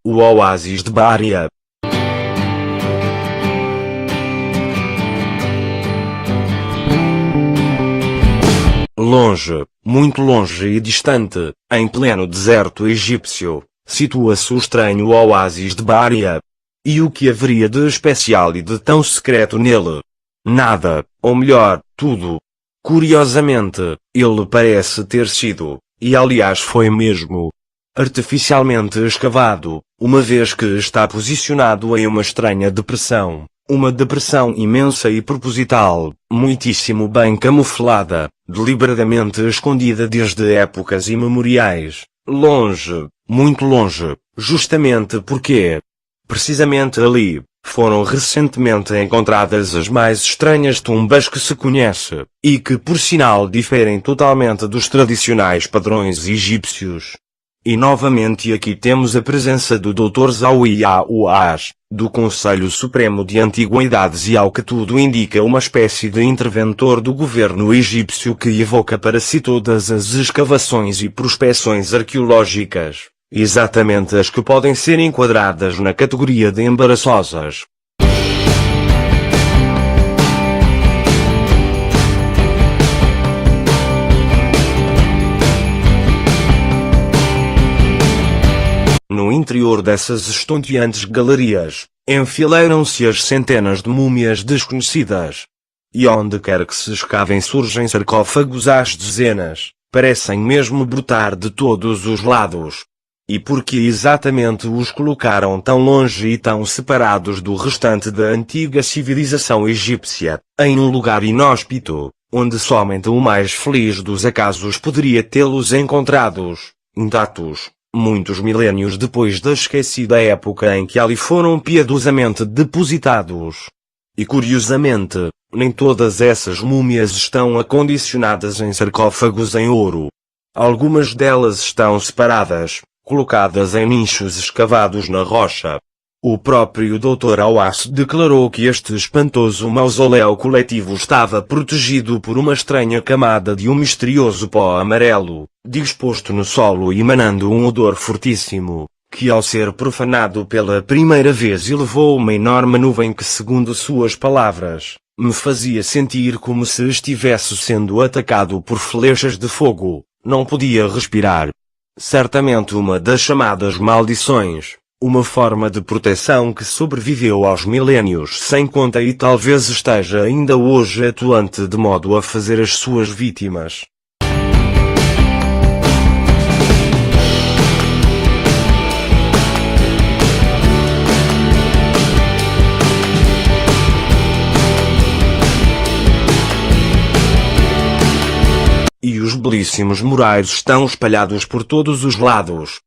o oásis de Bária. Longe, muito longe e distante, em pleno deserto egípcio, situa-se o estranho oásis de Bária. E o que haveria de especial e de tão secreto nele? Nada, ou melhor, tudo. Curiosamente, ele parece ter sido, e aliás foi mesmo, artificialmente escavado, uma vez que está posicionado em uma estranha depressão. Uma depressão imensa e proposital, muitíssimo bem camuflada, deliberadamente escondida desde épocas imemoriais, longe, muito longe, justamente porque, precisamente ali, foram recentemente encontradas as mais estranhas tumbas que se conhece, e que por sinal diferem totalmente dos tradicionais padrões egípcios. E novamente aqui temos a presença do Dr. Zawiya Uas, do Conselho Supremo de Antiguidades e ao que tudo indica uma espécie de interventor do governo egípcio que evoca para si todas as escavações e prospeções arqueológicas, exatamente as que podem ser enquadradas na categoria de embaraçosas. No interior dessas estonteantes galerias, enfileiram-se as centenas de múmias desconhecidas. E onde quer que se escavem surgem sarcófagos às dezenas, parecem mesmo brotar de todos os lados. E por que exatamente os colocaram tão longe e tão separados do restante da antiga civilização egípcia, em um lugar inóspito, onde somente o mais feliz dos acasos poderia tê-los encontrados, intactos, muitos milénios depois da esquecida época em que ali foram piedosamente depositados? E curiosamente, nem todas essas múmias estão acondicionadas em sarcófagos em ouro. Algumas delas estão separadas, colocadas em nichos escavados na rocha. O próprio Dr. Awas declarou que este espantoso mausoléu coletivo estava protegido por uma estranha camada de um misterioso pó amarelo, disposto no solo e emanando um odor fortíssimo, que ao ser profanado pela primeira vez elevou uma enorme nuvem que, segundo suas palavras, me fazia sentir como se estivesse sendo atacado por flechas de fogo. Não podia respirar. Certamente uma das chamadas maldições, uma forma de proteção que sobreviveu aos milénios sem conta e talvez esteja ainda hoje atuante de modo a fazer as suas vítimas. E os belíssimos murais estão espalhados por todos os lados.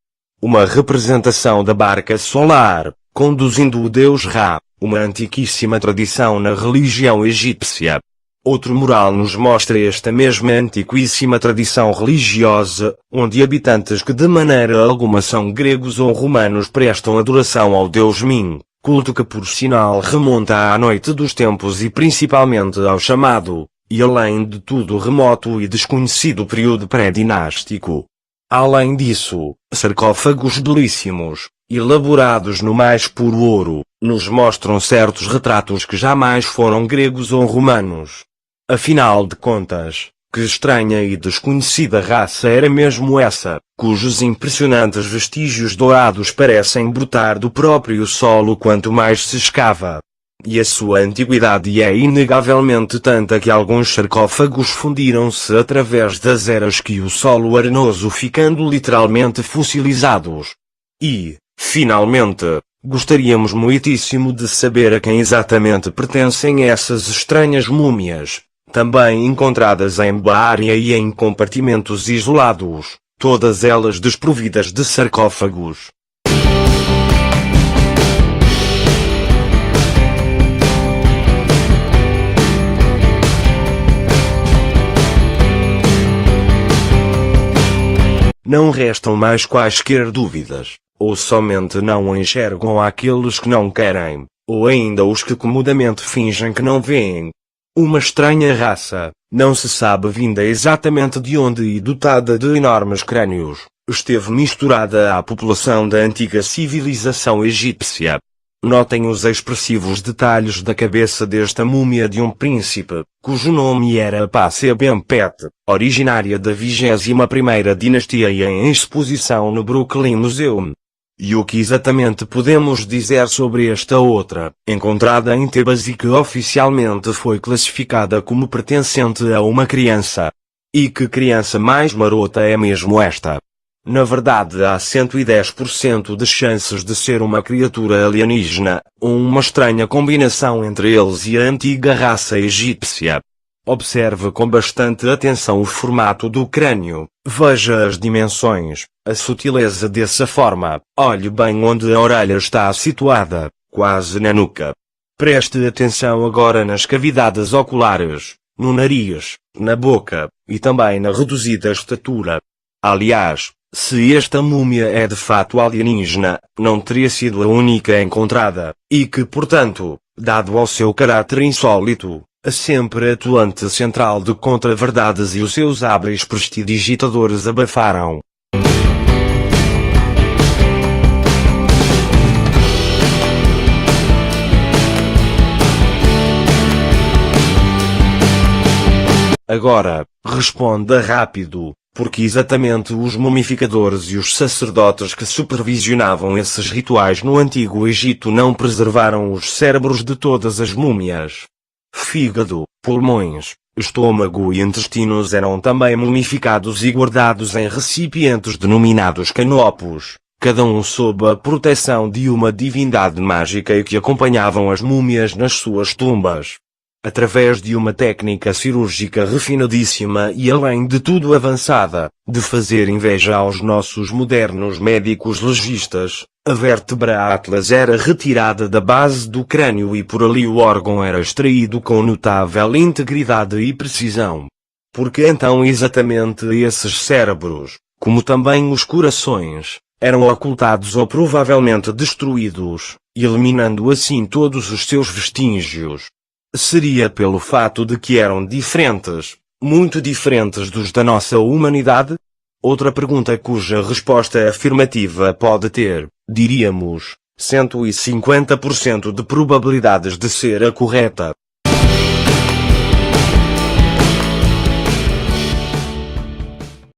Uma representação da barca solar, conduzindo o deus Ra, uma antiquíssima tradição na religião egípcia. Outro mural nos mostra esta mesma antiquíssima tradição religiosa, onde habitantes que de maneira alguma são gregos ou romanos prestam adoração ao deus Min, culto que por sinal remonta à noite dos tempos e principalmente ao chamado, e além de tudo remoto e desconhecido período pré-dinástico. Além disso, sarcófagos belíssimos, elaborados no mais puro ouro, nos mostram certos retratos que jamais foram gregos ou romanos. Afinal de contas, que estranha e desconhecida raça era mesmo essa, cujos impressionantes vestígios dourados parecem brotar do próprio solo quanto mais se escava? E a sua antiguidade é inegavelmente tanta que alguns sarcófagos fundiram-se através das eras que o solo arenoso ficando literalmente fossilizados. E, finalmente, gostaríamos muitíssimo de saber a quem exatamente pertencem essas estranhas múmias, também encontradas em Bária e em compartimentos isolados, todas elas desprovidas de sarcófagos. Não restam mais quaisquer dúvidas, ou somente não enxergam aqueles que não querem, ou ainda os que comodamente fingem que não veem. Uma estranha raça, não se sabe vinda exatamente de onde e dotada de enormes crânios, esteve misturada à população da antiga civilização egípcia. Notem os expressivos detalhes da cabeça desta múmia de um príncipe, cujo nome era Passebenpet, originária da 21ª dinastia e em exposição no Brooklyn Museum. E o que exatamente podemos dizer sobre esta outra, encontrada em Tebas e que oficialmente foi classificada como pertencente a uma criança? E que criança mais marota é mesmo esta? Na verdade há 110% de chances de ser uma criatura alienígena, ou uma estranha combinação entre eles e a antiga raça egípcia. Observe com bastante atenção o formato do crânio, veja as dimensões, a sutileza dessa forma, olhe bem onde a orelha está situada, quase na nuca. Preste atenção agora nas cavidades oculares, no nariz, na boca, e também na reduzida estatura. Aliás, se esta múmia é de fato alienígena, não teria sido a única encontrada, e que portanto, dado ao seu caráter insólito, a sempre atuante central de contra-verdades e os seus hábeis prestidigitadores abafaram. Agora, responda rápido, porque exatamente os mumificadores e os sacerdotes que supervisionavam esses rituais no Antigo Egito não preservaram os cérebros de todas as múmias. Fígado, pulmões, estômago e intestinos eram também mumificados e guardados em recipientes denominados canopos, cada um sob a proteção de uma divindade mágica e que acompanhavam as múmias nas suas tumbas. Através de uma técnica cirúrgica refinadíssima e além de tudo avançada, de fazer inveja aos nossos modernos médicos legistas, a vértebra atlas era retirada da base do crânio e por ali o órgão era extraído com notável integridade e precisão. Porque então exatamente esses cérebros, como também os corações, eram ocultados ou provavelmente destruídos, eliminando assim todos os seus vestígios. Seria pelo fato de que eram diferentes, muito diferentes dos da nossa humanidade? Outra pergunta cuja resposta afirmativa pode ter, diríamos, 150% de probabilidades de ser a correta.